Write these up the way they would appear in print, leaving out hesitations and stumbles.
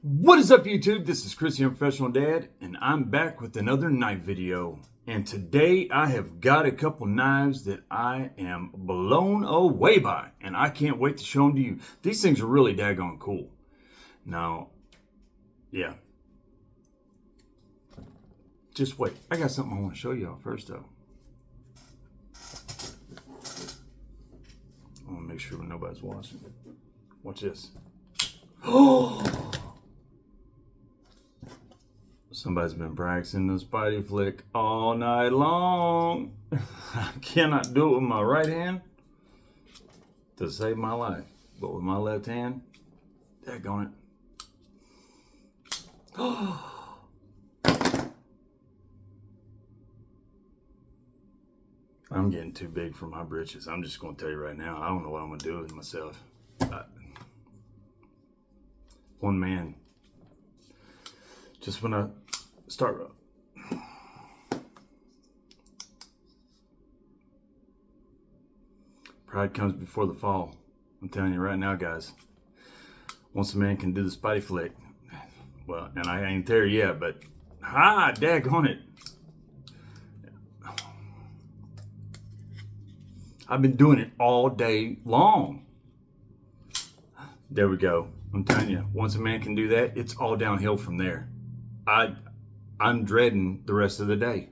What is up, YouTube? This is Chris, the Unprofessional Dad, and I'm back with another knife video. And today I have got a couple knives that I am blown away by, and I can't wait to show them to you. These things are really daggone cool. Now, yeah. Just wait. I got something I want to show y'all first, though. I want to make sure nobody's watching. Watch this. Oh! Somebody's been practicing the Spidey flick all night long. I cannot do it with my right hand to save my life, but with my left hand, daggone it. I'm getting too big for my britches. I'm just going to tell you right now, I don't know what I'm going to do with myself. One man. Just when I start, pride comes before the fall. I'm telling you right now, guys. Once a man can do the Spidey flick, well, and I ain't there yet, but daggone it. I've been doing it all day long. There we go. I'm telling you, once a man can do that, it's all downhill from there. I'm dreading the rest of the day.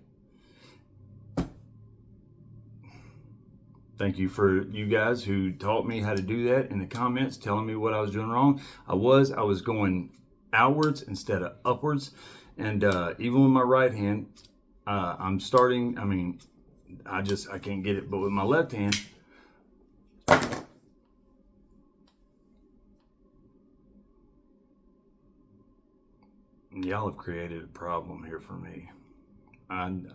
Thank you for you guys who taught me how to do that in the comments, telling me what I was doing wrong. I was going outwards instead of upwards. And even with my right hand, I'm starting, I can't get it. But with my left hand, y'all have created a problem here for me. I'm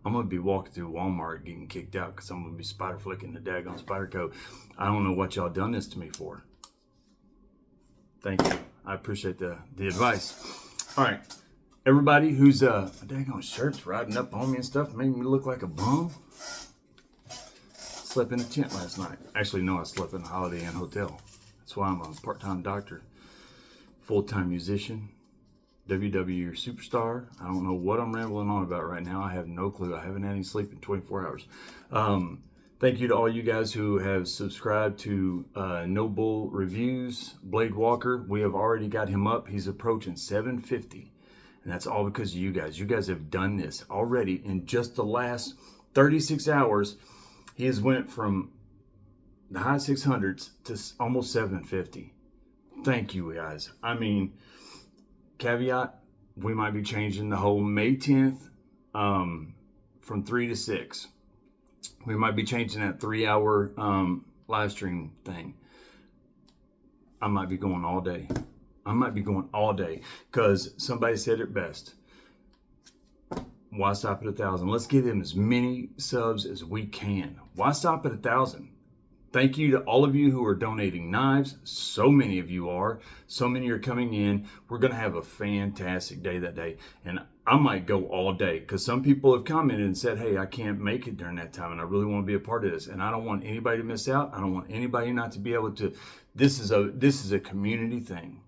going to be walking through Walmart getting kicked out because I'm going to be spider flicking the daggone spider coat. I don't know what y'all done this to me for. Thank you. I appreciate the advice. All right. Everybody who's my daggone shirt's riding up on me and stuff, making me look like a bum. Slept in a tent last night. Actually, no, I slept in a Holiday Inn hotel. That's why I'm a part-time doctor, full-time musician, WWE superstar. I don't know what I'm rambling on about right now. I have no clue. I haven't had any sleep in 24 hours. Thank you to all you guys who have subscribed to No Bull Reviews. Blade Walker, we have already got him up. He's approaching 750. And that's all because of you guys. You guys have done this already in just the last 36 hours. He has went from the high 600s to almost 750. Thank you guys. Caveat, we might be changing the whole May 10th from 3 to 6. We might be changing that 3-hour live stream thing. I might be going all day. Because somebody said it best. Why stop at 1,000? Let's give them as many subs as we can. Why stop at 1,000? Thank you to all of you who are donating knives. So many of you are. So many are coming in. We're going to have a fantastic day that day. And I might go all day because some people have commented and said, hey, I can't make it during that time and I really want to be a part of this. And I don't want anybody to miss out. I don't want anybody not to be able to. This is a community thing.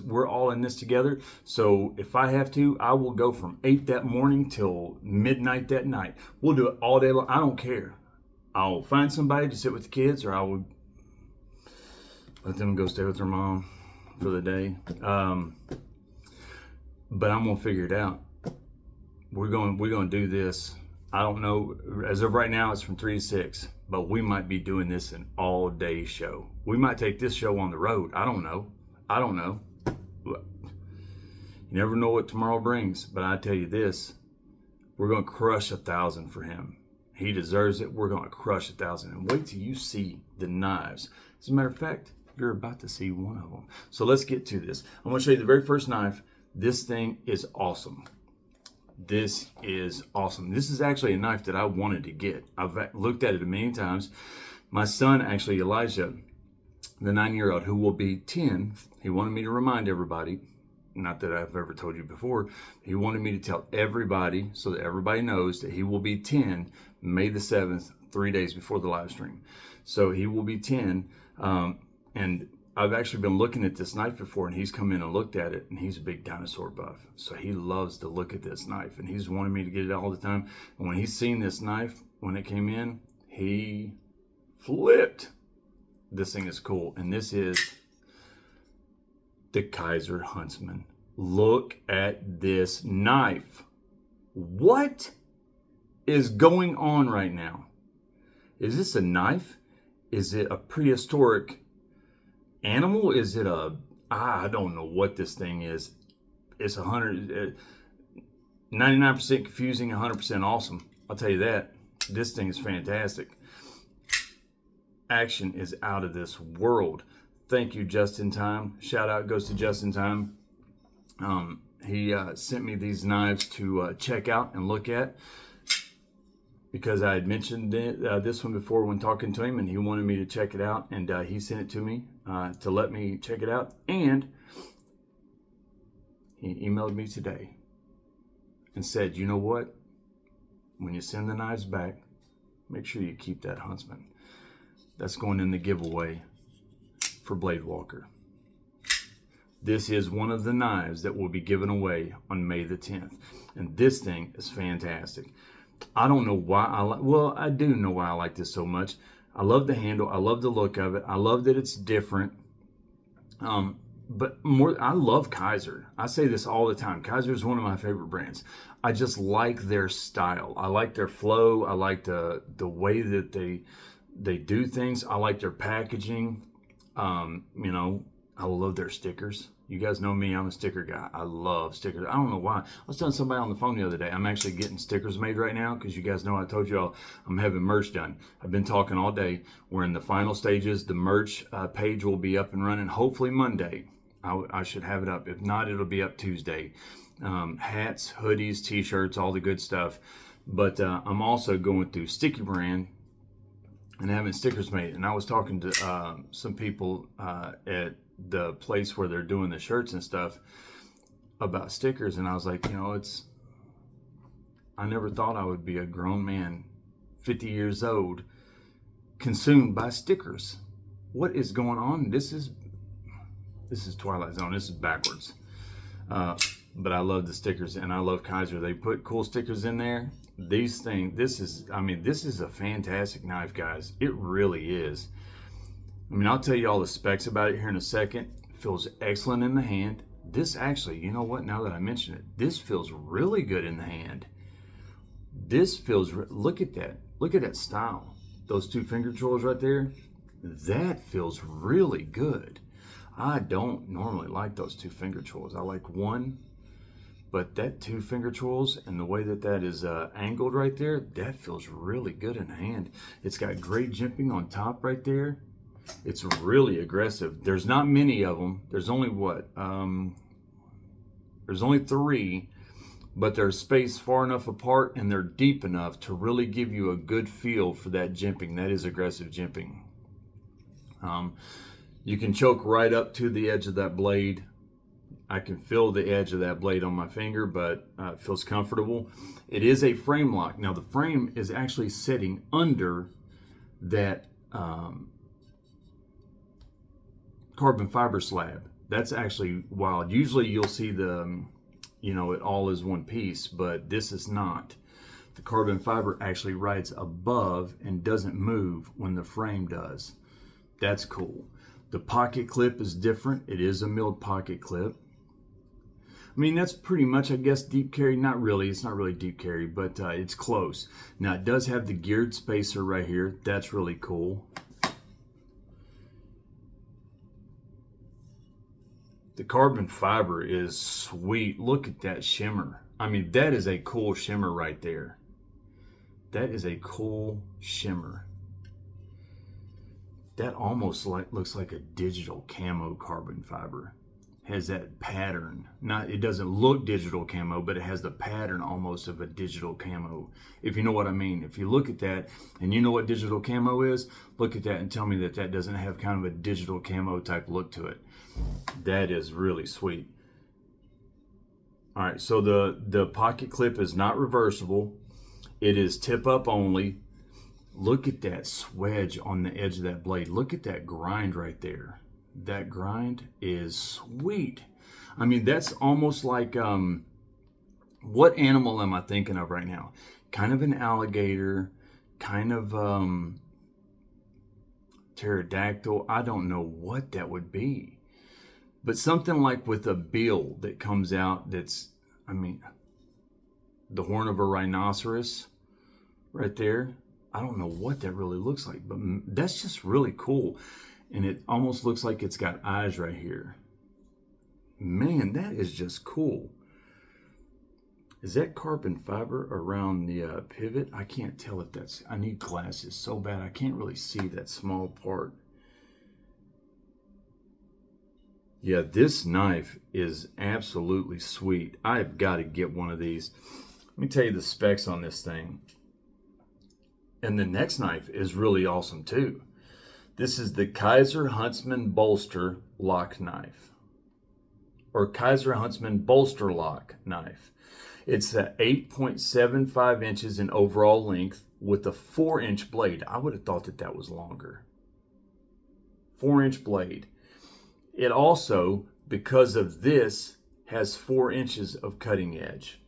We're all in this together. So if I have to, I will go from 8 that morning till midnight that night. We'll do it all day long. I don't care. I'll find somebody to sit with the kids, or I will let them go stay with their mom for the day. But I'm gonna figure it out. We're gonna do this. I don't know. As of right now, it's from 3 to 6, but we might be doing this an all-day show. We might take this show on the road. I don't know. You never know what tomorrow brings, but I tell you this: we're gonna crush 1,000 for him. He deserves it. We're going to crush 1,000. And wait till you see the knives. As a matter of fact, you're about to see one of them. So let's get to this. I'm going to show you the very first knife. This thing is awesome. This is awesome. This is actually a knife that I wanted to get. I've looked at it a million times. My son, actually, Elijah, the 9-year-old who will be 10, he wanted me to remind everybody, not that I've ever told you before, he wanted me to tell everybody so that everybody knows that he will be 10 May the 7th, 3 days before the live stream. So he will be 10, and I've actually been looking at this knife before, and he's come in and looked at it, and he's a big dinosaur buff. So he loves to look at this knife, and he's wanted me to get it all the time. And when he's seen this knife, when it came in, he flipped. This thing is cool. And this is the Kizer Huntsman. Look at this knife. What is going on right now? Is this a knife? Is it a prehistoric animal? Is it I don't know what this thing is. It's 99% confusing, 100% awesome. I'll tell you that. This thing is fantastic. Action is out of this world. Thank you, Just in Time. Shout out goes to Just in Time. He sent me these knives to check out and look at, because I had mentioned this one before when talking to him, and he wanted me to check it out, and he sent it to me to let me check it out. And he emailed me today and said, you know what? When you send the knives back, make sure you keep that Huntsman. That's going in the giveaway for Blade Walker. This is one of the knives that will be given away on May the 10th. And this thing is fantastic. I don't know why I do know why I like this so much. I love the handle. I love the look of it. I love that it's different. But more, I love Kizer. I say this all the time. Kizer is one of my favorite brands. I just like their style. I like their flow. I like the way that they do things. I like their packaging. You know, I love their stickers. You guys know me, I'm a sticker guy. I love stickers. I don't know why. I was telling somebody on the phone the other day, I'm actually getting stickers made right now, because you guys know I told you all I'm having merch done. I've been talking all day. We're in the final stages. The merch page will be up and running hopefully Monday. I should have it up. If not, it'll be up Tuesday. Hats, hoodies, t-shirts, all the good stuff. But I'm also going through Sticky Brand and having stickers made. And I was talking to some people at the place where they're doing the shirts and stuff about stickers, and I was like, you know, I never thought I would be a grown man, 50 years old, consumed by stickers. What is going on? This is Twilight Zone. This is backwards. But I love the stickers, and I love Kizer. They put cool stickers in there. These things, this is a fantastic knife, guys. It really is. I mean, I'll tell you all the specs about it here in a second. It feels excellent in the hand. This actually, you know what, now that I mention it, this feels really good in the hand. This feels, look at that. Look at that style. Those two finger trolls right there. That feels really good. I don't normally like those two finger trolls. I like one, but that two finger trolls and the way that is angled right there, that feels really good in the hand. It's got great jimping on top right there. It's really aggressive. There's not many of them. There's only what? There's only 3, but they're spaced far enough apart and they're deep enough to really give you a good feel for that jimping. That is aggressive jimping. You can choke right up to the edge of that blade. I can feel the edge of that blade on my finger, but it feels comfortable. It is a frame lock. Now the frame is actually sitting under that carbon fiber slab. That's actually wild. Usually you'll see the, you know, it all is one piece, but this is not. The carbon fiber actually rides above and doesn't move when the frame does. That's cool. The pocket clip is different. It is a milled pocket clip. I mean, that's pretty much, I guess, deep carry. Not really. It's not really deep carry, but it's close. Now, it does have the geared spacer right here. That's really cool. The carbon fiber is sweet. Look at that shimmer. I mean, that is a cool shimmer right there. That is a cool shimmer. That almost looks like a digital camo carbon fiber. Has that pattern. It doesn't look digital camo, but it has the pattern almost of a digital camo, if you know what I mean. If you look at that and you know what digital camo is, look at that and tell me that doesn't have kind of a digital camo type look to it. That is really sweet. All right, so the pocket clip is not reversible. It is tip up only. Look at that swedge on the edge of that blade. Look at that grind right there. that grind is sweet. I mean, that's almost like, what animal am I thinking of right now? Kind of an alligator, kind of pterodactyl. I don't know what that would be. But something like with a bill that comes out that's, I mean, the horn of a rhinoceros right there. I don't know what that really looks like, but that's just really cool. And it almost looks like it's got eyes right here. Man, that is just cool. Is that carbon fiber around the pivot? I can't tell if that's, I need glasses so bad. I can't really see that small part. Yeah, this knife is absolutely sweet. I've got to get one of these. Let me tell you the specs on this thing. And the next knife is really awesome too. This is the Kizer Huntsman Bolster Lock Knife. Or Kizer Huntsman Bolster Lock Knife. It's 8.75 inches in overall length with a 4-inch blade. I would have thought that that was longer. 4-inch blade. It also, because of this, has 4 inches of cutting edge.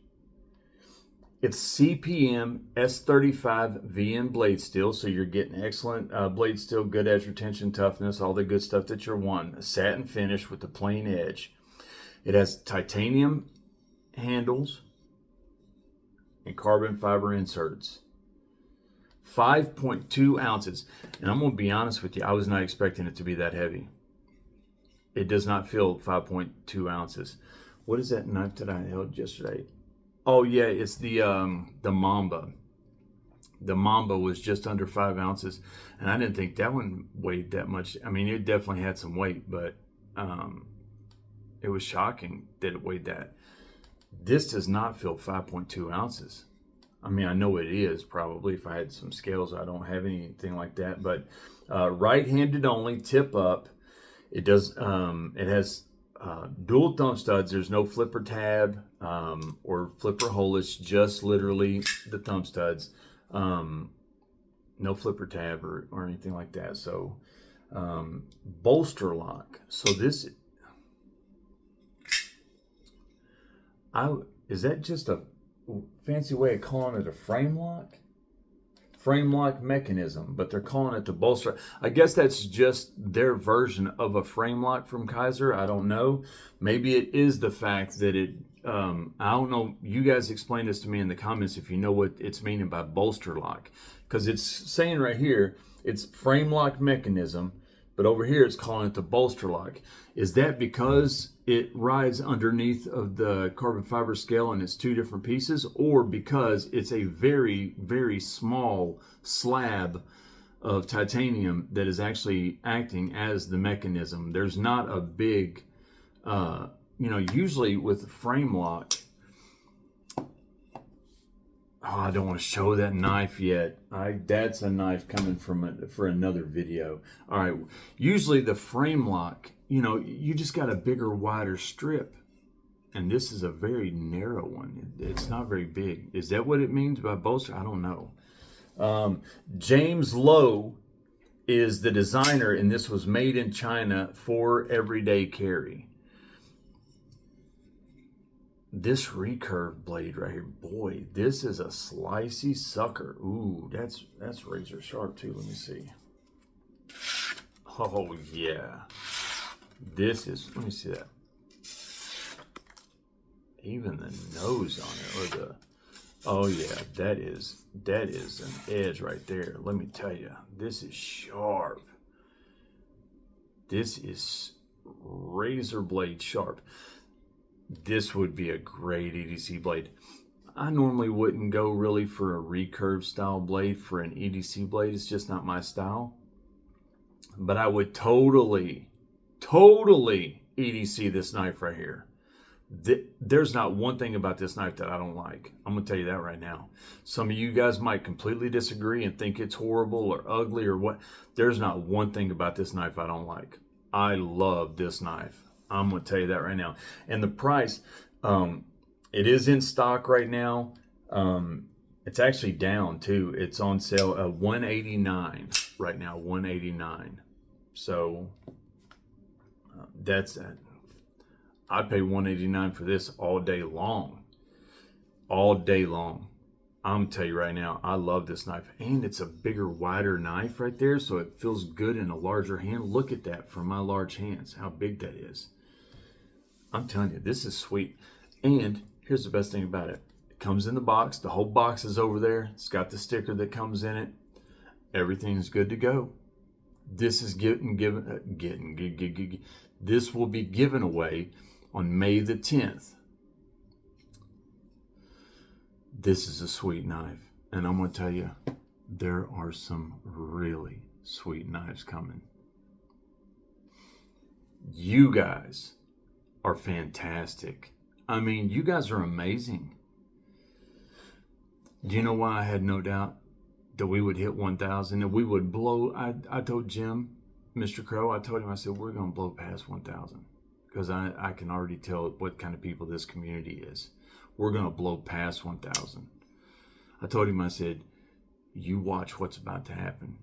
It's CPM S35 VN blade steel, so you're getting excellent blade steel, good edge retention, toughness, all the good stuff that you're wanting. A satin finish with a plain edge. It has titanium handles and carbon fiber inserts. 5.2 ounces. And I'm going to be honest with you, I was not expecting it to be that heavy. It does not feel 5.2 ounces. What is that knife that I held yesterday? Oh yeah, it's the Mamba. The Mamba was just under 5 ounces, and I didn't think that one weighed that much. I mean, it definitely had some weight, but it was shocking that it weighed that. This does not feel 5.2 ounces. I mean, I know it is probably if I had some scales. I don't have anything like that, but right-handed only, tip up. It does. It has dual thumb studs. There's no flipper tab or flipper hole. It's just literally the thumb studs. No flipper tab or anything like that. So bolster lock. So this, is that just a fancy way of calling it a frame lock? Frame lock mechanism, but they're calling it the bolster. I guess that's just their version of a frame lock from Kizer. I don't know. Maybe it is the fact that it, I don't know. You guys explain this to me in the comments if you know what it's meaning by bolster lock. Because it's saying right here, it's frame lock mechanism, but over here it's calling it the bolster lock. Is that because it rides underneath of the carbon fiber scale and it's two different pieces, or because it's a very, very small slab of titanium that is actually acting as the mechanism? There's not a big, usually with a frame lock, I don't want to show that knife yet. That's a knife coming for another video. All right, usually the frame lock, you just got a bigger, wider strip. And this is a very narrow one. It's not very big. Is that what it means by bolster? I don't know. James Lowe is the designer, and this was made in China for everyday carry. This recurve blade right here, boy, this is a slicey sucker. Ooh, that's razor sharp too. Let me see. Oh yeah, this is. Let me see that. Even the nose on it, or the. Oh yeah, that is an edge right there. Let me tell you, this is sharp. This is razor blade sharp. This would be a great EDC blade. I normally wouldn't go really for a recurve style blade for an EDC blade. It's just not my style. But I would totally EDC this knife right here. There's not one thing about this knife that I don't like. I'm going to tell you that right now. Some of you guys might completely disagree and think it's horrible or ugly or what. There's not one thing about this knife I don't like. I love this knife. I'm going to tell you that right now. And the price, it is in stock right now. It's actually down too. It's on sale at $189 right now, $189. So That's I'd pay $189 for this all day long. All day long. I'm tell you right now, I love this knife. And it's a bigger, wider knife right there, so it feels good in a larger hand. Look at that from my large hands, how big that is. I'm telling you, this is sweet. And here's the best thing about it. It comes in the box. The whole box is over there. It's got the sticker that comes in it. Everything's good to go. This is this will be given away on May the 10th. This is a sweet knife. And I'm going to tell you, there are some really sweet knives coming. You guys are fantastic. I mean, you guys are amazing. Do you know why I had no doubt that we would hit 1,000 and we would blow? I told Jim, Mr. Crow, I told him, I said, we're going to blow past 1,000 because I can already tell what kind of people this community is. We're going to blow past 1,000. I told him, I said, you watch what's about to happen.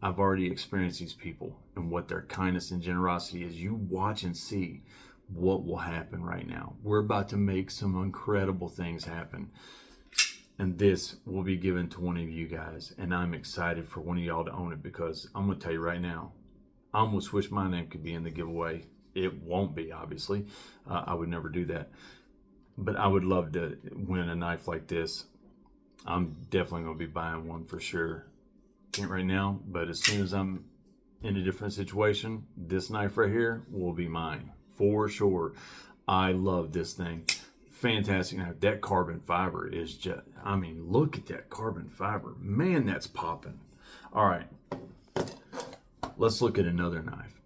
I've already experienced these people and what their kindness and generosity is. You watch and see what will happen right now. We're about to make some incredible things happen. And this will be given to one of you guys. And I'm excited for one of y'all to own it, because I'm going to tell you right now, I almost wish my name could be in the giveaway. It won't be, obviously. I would never do that. But I would love to win a knife like this. I'm definitely going to be buying one for sure. Can't right now, but as soon as I'm in a different situation, this knife right here will be mine for sure. I love this thing. Fantastic knife. That carbon fiber is just, I mean, look at that carbon fiber. Man, that's popping. All right. Let's look at another knife.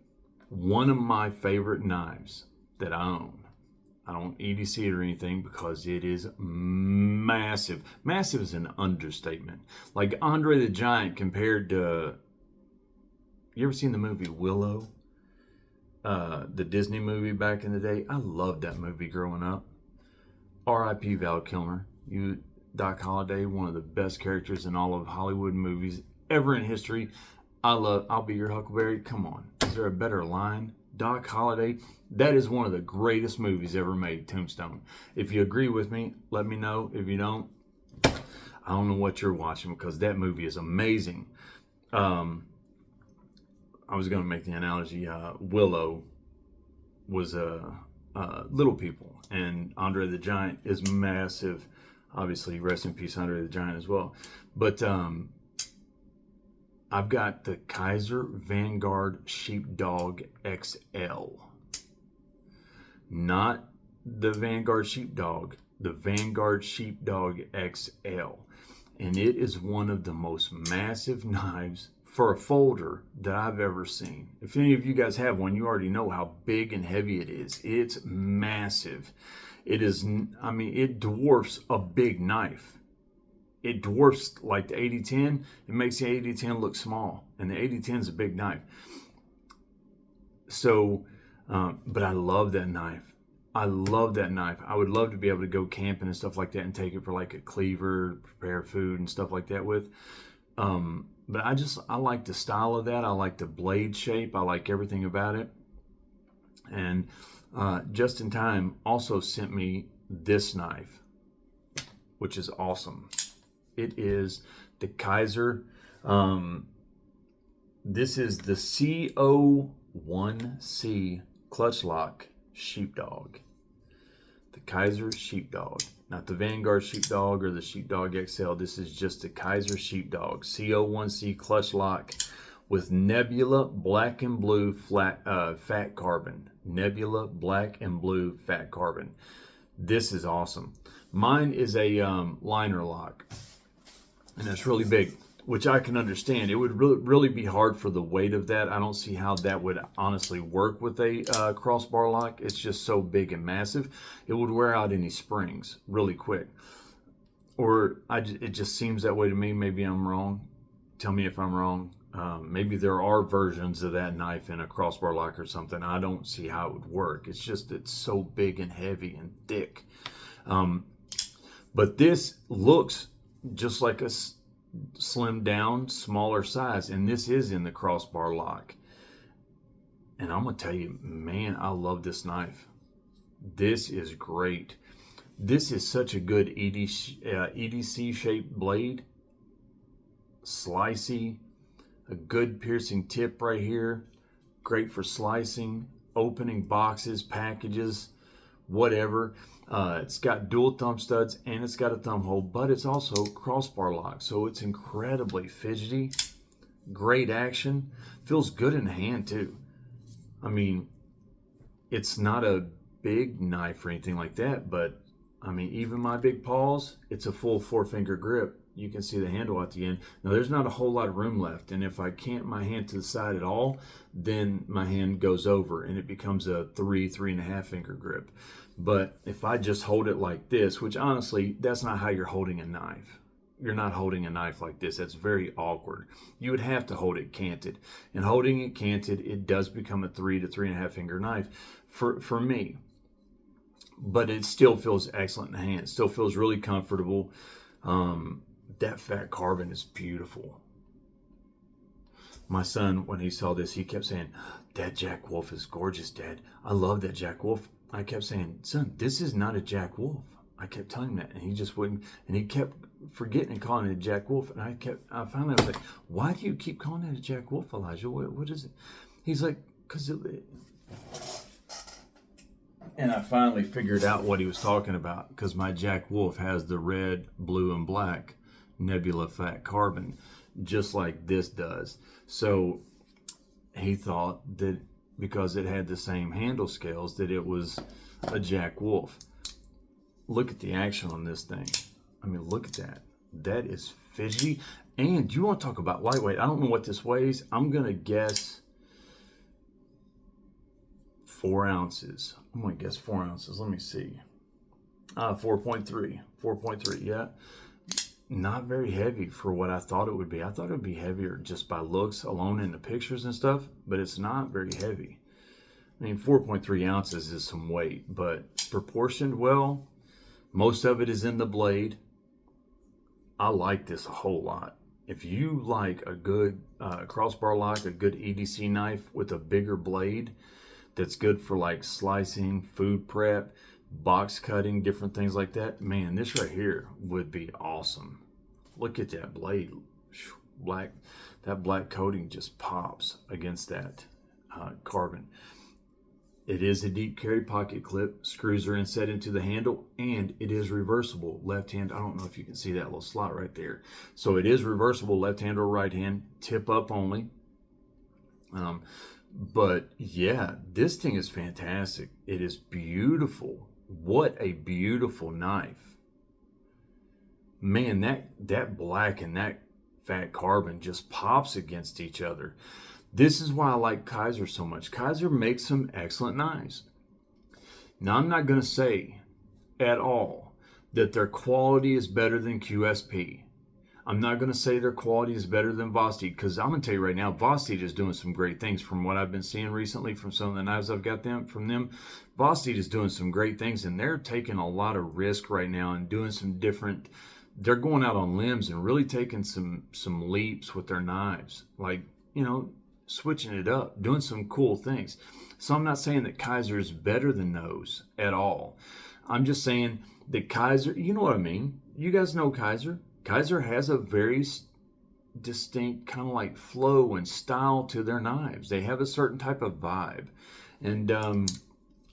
One of my favorite knives that I own. I don't EDC it or anything because it is massive. Massive is an understatement. Like Andre the Giant compared to, you ever seen the movie Willow? The Disney movie back in the day. I loved that movie growing up. R.I.P. Val Kilmer. Doc Holliday, one of the best characters in all of Hollywood movies ever in history. I love I'll Be Your Huckleberry. Come on. Is there a better line? Doc Holliday. That is one of the greatest movies ever made, Tombstone. If you agree with me, let me know. If you don't, I don't know what you're watching, because that movie is amazing. I was going to make the analogy. Willow was Little People, and Andre the Giant is massive. Obviously, rest in peace, Andre the Giant as well. But I've got the Kizer Vanguard Sheepdog XL. Not the Vanguard Sheepdog, the Vanguard Sheepdog XL. And it is one of the most massive knives for a folder that I've ever seen. If any of you guys have one, you already know how big and heavy it is. It's massive. It is, I mean, it dwarfs a big knife. It dwarfs like the 8010. It makes the 8010 look small, and the 8010 is a big knife. So, but I love that knife. I love that knife. I would love to be able to go camping and stuff like that and take it for like a cleaver, prepare food and stuff like that with. But I like the style of that. I like the blade shape. I like everything about it. And Just in Time also sent me this knife, which is awesome. It is the Kizer. This is the CO1C clutch lock sheepdog. The Kizer sheepdog. Not the Vanguard sheepdog or the Sheepdog XL. This is just the Kizer sheepdog. CO1C clutch lock with Nebula black and blue fat carbon. Nebula black and blue fat carbon. This is awesome. Mine is a liner lock, and it's really big, which I can understand. It would really be hard for the weight of that. I don't see how that would honestly work with a crossbar lock. It's just so big and massive. It would wear out any springs really quick. Or it just seems that way to me. Maybe I'm wrong. Tell me if I'm wrong. Maybe there are versions of that knife in a crossbar lock or something. I don't see how it would work. It's just it's so big and heavy and thick. But this looks just like a slimmed down, smaller size, and this is in the crossbar lock. And I'm going to tell you, man, I love this knife. This is great. This is such a good EDC shaped blade. Slicey, a good piercing tip right here. Great for slicing, opening boxes, packages, whatever. It's got dual thumb studs and it's got a thumb hole, but it's also crossbar lock. So it's incredibly fidgety. Great action. Feels good in the hand too. I mean, it's not a big knife or anything like that, but I mean, even my big paws, it's a full 4-finger grip. You can see the handle at the end. Now, there's not a whole lot of room left, and if I cant my hand to the side at all, then my hand goes over and it becomes a 3.5 finger grip. But if I just hold it like this, which honestly, that's not how you're holding a knife. You're not holding a knife like this. That's very awkward. You would have to hold it canted. And holding it canted, it does become a 3 to 3.5 finger knife for me. But it still feels excellent in the hand. It still feels really comfortable. That fat carbon is beautiful. My son, when he saw this, he kept saying, "That Jack Wolf is gorgeous, Dad. I love that Jack Wolf." I kept saying, "Son, this is not a Jack Wolf." I kept telling him that, and he just wouldn't. And he kept forgetting and calling it a Jack Wolf. And I finally was like, "Why do you keep calling it a Jack Wolf, Elijah? What is it?" He's like, "Because it." And I finally figured out what he was talking about, because my Jack Wolf has the red, blue, and black Nebula fat carbon, just like this does. So he thought that because it had the same handle scales that it was a Jack Wolf. Look at the action on this thing. I mean, look at that. That is fidgety. And you want to talk about lightweight? I don't know what this weighs. I'm going to guess 4 ounces. I'm going to guess 4 ounces. Let me see. 4.3. 4.3, yeah. Not very heavy for what I thought it would be. I thought it would be heavier just by looks alone in the pictures and stuff, but it's not very heavy. I mean, 4.3 ounces is some weight, but proportioned well. Most of it is in the blade. I like this a whole lot. If you like a good crossbar lock, a good EDC knife with a bigger blade that's good for like slicing, food prep, box cutting, different things like that, man, this right here would be awesome. Look at that blade. Black, that black coating just pops against that carbon. It is a deep carry pocket clip. Screws are inset into the handle, and it is reversible. Left hand, I don't know if you can see that little slot right there. So it is reversible, left hand or right hand, tip up only. But yeah, this thing is fantastic. It is beautiful. What a beautiful knife. Man, that black and that fat carbon just pops against each other. This is why I like Kizer so much. Kizer makes some excellent knives. Now, I'm not going to say at all that their quality is better than QSP. I'm not going to say their quality is better than Vosteed, because I'm going to tell you right now, Vosteed is doing some great things from what I've been seeing recently from some of the knives I've got from them. Vosteed is doing some great things, and they're taking a lot of risk right now and doing some different, they're going out on limbs and really taking some leaps with their knives. Like, you know, switching it up, doing some cool things. So I'm not saying that Kizer is better than those at all. I'm just saying that Kizer, you know what I mean? You guys know Kizer. Kizer has a very distinct kind of like flow and style to their knives. They have a certain type of vibe. And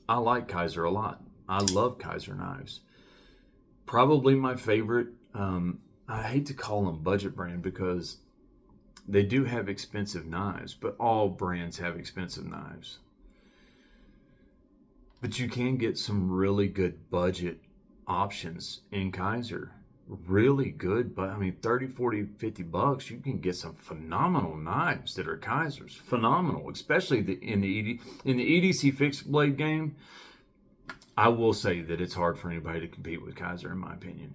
I like Kizer a lot. I love Kizer knives. Probably my favorite, I hate to call them budget brand because they do have expensive knives, but all brands have expensive knives. But you can get some really good budget options in Kizer. Really good, but I mean, 30, 40, 50 bucks, you can get some phenomenal knives that are Kizers. Phenomenal, especially in the EDC fixed blade game. I will say that it's hard for anybody to compete with Kizer, in my opinion.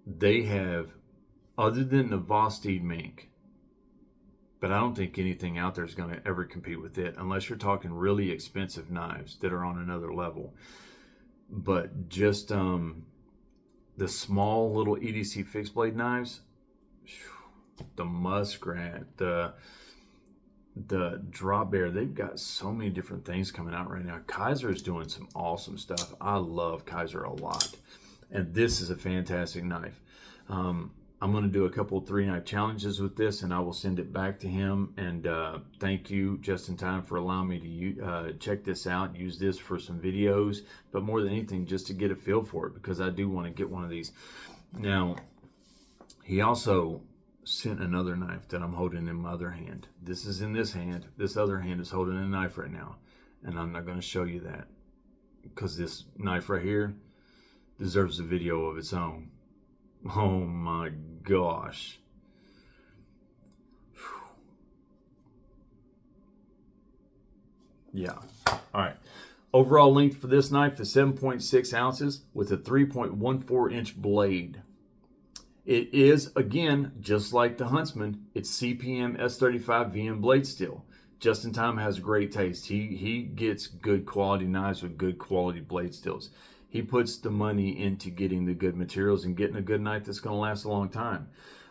They have, other than the Vosteed mink, but I don't think anything out there is going to ever compete with it unless you're talking really expensive knives that are on another level. But just the small little EDC fixed blade knives, the Muskrat, the the drop bear. They've got so many different things coming out right now. Kizer is doing some awesome stuff. I love Kizer a lot, and this is a fantastic knife. I'm going to do a couple 3-knife challenges with this, and I will send it back to him. And thank you, Just in Time, for allowing me to check this out, use this for some videos, but more than anything, just to get a feel for it, because I do want to get one of these. Now, he also sent another knife that I'm holding in my other hand. This is in this hand. This other hand is holding a knife right now, and I'm not going to show you that, because this knife right here deserves a video of its own. Oh my gosh. Yeah. All right. Overall length for this knife is 7.6 ounces with a 3.14 inch blade. It is, again, just like the Huntsman, it's CPM S35 VM blade steel. Just in Time has great taste. He gets good quality knives with good quality blade steels. He puts the money into getting the good materials and getting a good knife that's going to last a long time.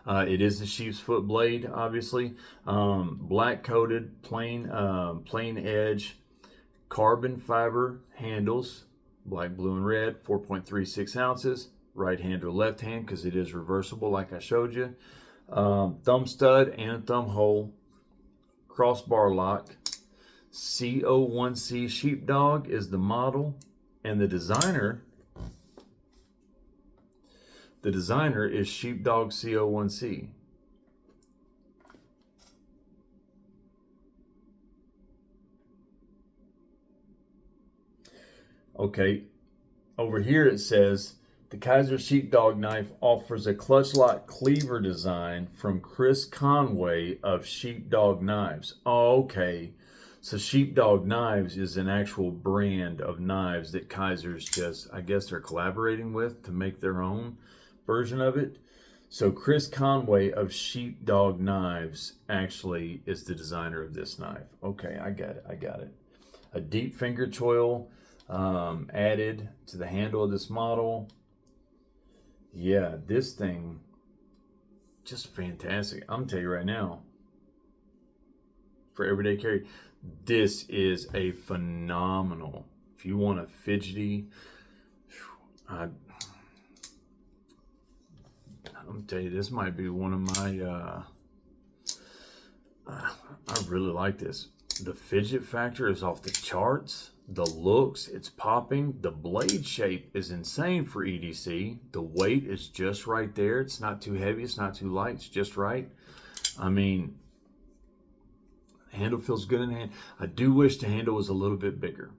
It is a sheep's foot blade, obviously. Black coated, plain edge, carbon fiber handles, black, blue, and red, 4.36 ounces. Right hand or left hand, because it is reversible like I showed you. Thumb stud and thumb hole. Crossbar lock. CO1C Sheepdog is the model. And the designer is Sheepdog CO1C. Okay, over here it says, the Kizer Sheepdog knife offers a clutch lock cleaver design from Chris Conway of Sheepdog Knives. Oh, okay. So Sheepdog Knives is an actual brand of knives that Kizer's just, I guess they're collaborating with to make their own version of it. So Chris Conway of Sheepdog Knives actually is the designer of this knife. Okay, I got it. A deep finger choil added to the handle of this model. Yeah, this thing, just fantastic. I'm gonna tell you right now, for everyday carry, this is a phenomenal. If you want a fidgety, I'm gonna tell you, this might be one of my. I really like this. The fidget factor is off the charts. The looks, it's popping. The blade shape is insane for EDC. The weight is just right there. It's not too heavy. It's not too light. It's just right. I mean, handle feels good in hand. I do wish the handle was a little bit bigger.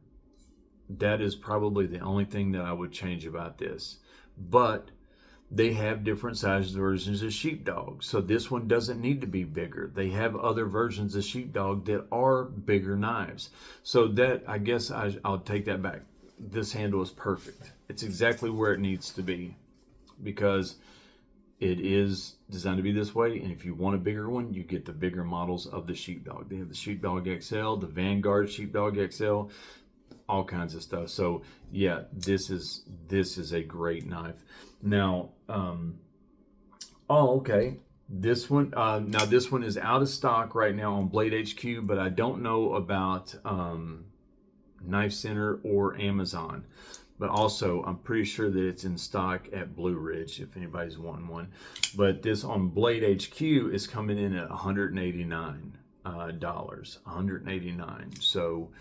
That is probably the only thing that I would change about this. But they have different size versions of Sheepdog. So this one doesn't need to be bigger. They have other versions of Sheepdog that are bigger knives. So that, I guess I'll take that back. This handle is perfect. It's exactly where it needs to be, because it is designed to be this way. And if you want a bigger one, you get the bigger models of the Sheepdog. They have the Sheepdog XL, the Vanguard Sheepdog XL, all kinds of stuff. So yeah, this is a great knife. Now, okay. This one, now this one is out of stock right now on Blade HQ, but I don't know about Knife Center or Amazon. But also, I'm pretty sure that it's in stock at Blue Ridge if anybody's wanting one. But this on Blade HQ is coming in at $189. $189. So,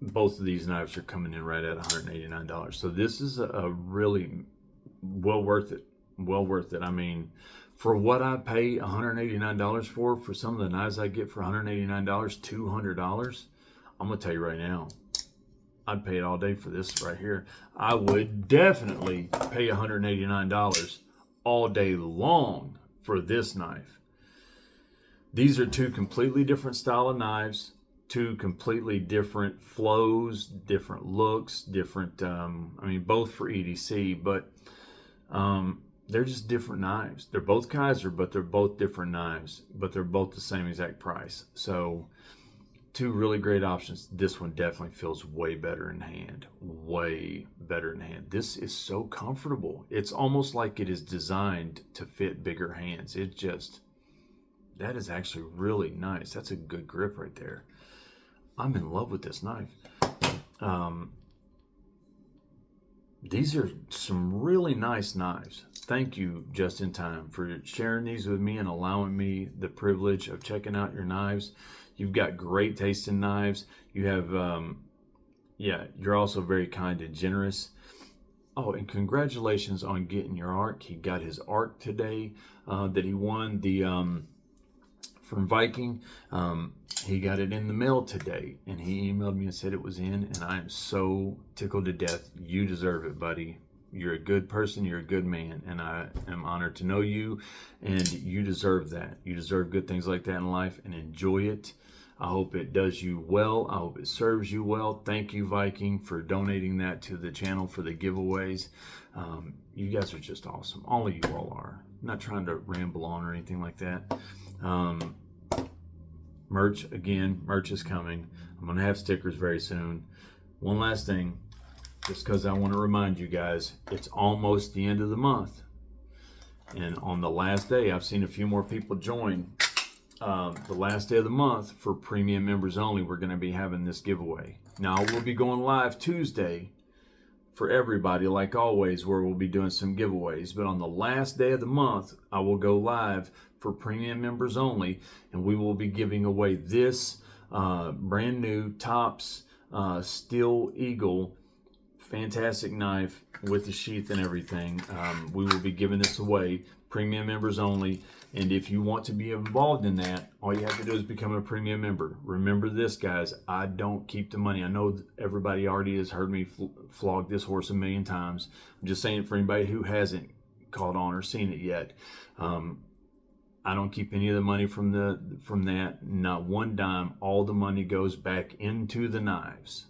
both of these knives are coming in right at $189. So this is a really well worth it. Well worth it. I mean, for what I pay $189 for some of the knives I get for $189, $200, I'm gonna tell you right now, I'd pay it all day for this right here. I would definitely pay $189 all day long for this knife. These are two completely different style of knives. Two completely different flows, different looks, different, I mean, both for EDC, but they're just different knives. They're both Kizer, but they're both different knives, but they're both the same exact price. So two really great options. This one definitely feels way better in hand, way better in hand. This is so comfortable. It's almost like it is designed to fit bigger hands. It just, That is actually really nice. That's a good grip right there. I'm in love with this knife. These are some really nice knives. Thank you, Just in Time, for sharing these with me and allowing me the privilege of checking out your knives. You've got great taste in knives. You have, you're also very kind and generous. Oh, and congratulations on getting your ARC. He got his ARC today that he won from Viking. He got it in the mail today, and he emailed me and said it was in, and I am so tickled to death. You deserve it, buddy. You're a good person. You're a good man, and I am honored to know you, and you deserve that. You deserve good things like that in life, and enjoy it. I hope it does you well. I hope it serves you well. Thank you, Viking, for donating that to the channel for the giveaways. You guys are just awesome. All of you all are. I'm not trying to ramble on or anything like that. Merch, again, merch is coming. I'm going to have stickers very soon. One last thing, just because I want to remind you guys, it's almost the end of the month. And on the last day, I've seen a few more people join. The last day of the month for premium members only, we're going to be having this giveaway. Now, we'll be going live Tuesday for everybody, like always, where we'll be doing some giveaways. But on the last day of the month, I will go live for premium members only, and we will be giving away this brand new Tops Steel Eagle, fantastic knife with the sheath and everything. We will be giving this away, premium members only. And if you want to be involved in that, all you have to do is become a premium member. Remember this, guys, I don't keep the money. I know everybody already has heard me flog this horse a million times. I'm just saying it for anybody who hasn't caught on or seen it yet. I don't keep any of the money from that, not one dime. All the money goes back into the knives.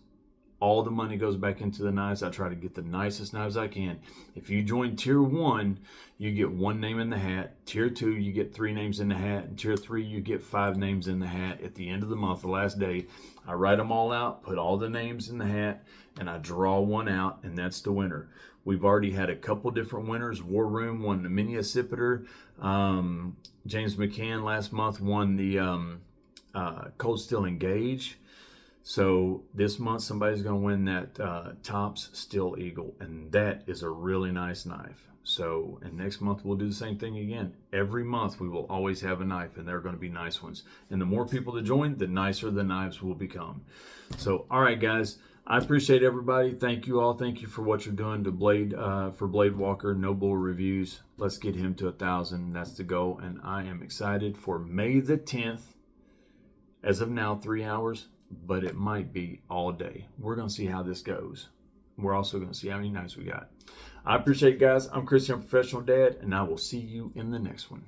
All the money goes back into the knives. I try to get the nicest knives I can. If you join Tier 1, you get 1 name in the hat. Tier 2, you get 3 names in the hat. And Tier 3, you get 5 names in the hat. At the end of the month, the last day, I write them all out, put all the names in the hat, and I draw one out, and that's the winner. We've already had a couple different winners. War Room won the Mini Accipiter. James McCann last month won the Cold Steel Engage. So this month, somebody's going to win that Tops Steel Eagle, and that is a really nice knife. So, and next month we'll do the same thing again. Every month we will always have a knife, and they're going to be nice ones. And the more people that join, the nicer the knives will become. So, all right, guys, I appreciate everybody. Thank you all. Thank you for what you're doing to for Blade Walker, No Bull Reviews. Let's get him to 1,000. That's the goal, and I am excited for May the 10th. As of now, 3 hours. But it might be all day. We're going to see how this goes. We're also going to see how many knives we got. I appreciate it, guys. I'm Chris, your professional dad, and I will see you in the next one.